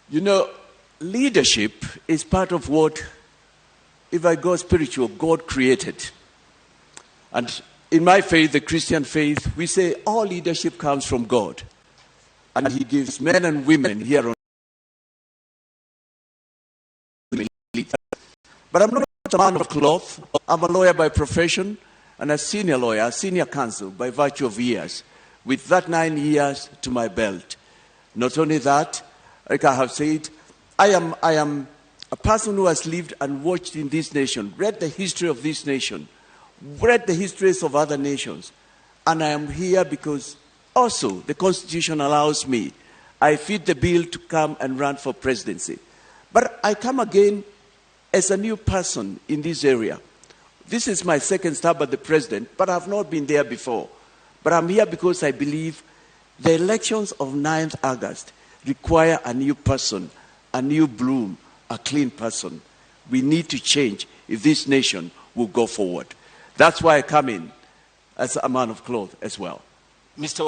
You know, leadership is part of what, if I go spiritual, God created. And in my faith, the Christian faith, we say all leadership comes from God. And He gives men and women here on earth. But I'm not a man of cloth. I'm a lawyer by profession and a senior lawyer, a senior counsel by virtue of years, with that 9 years to my belt. Not only that, like I have said, I am a person who has lived and watched in this nation, read the history of this nation, read the histories of other nations. And I am here because also the Constitution allows me. I fit the bill to come and run for presidency. But I come again as a new person in this area. This is my second stab at the president, but I've not been there before. But I'm here because I believe the elections of 9th August require a new person, a new bloom, a clean person. We need to change if this nation will go forward. That's why I come in as a man of cloth as well. Mr.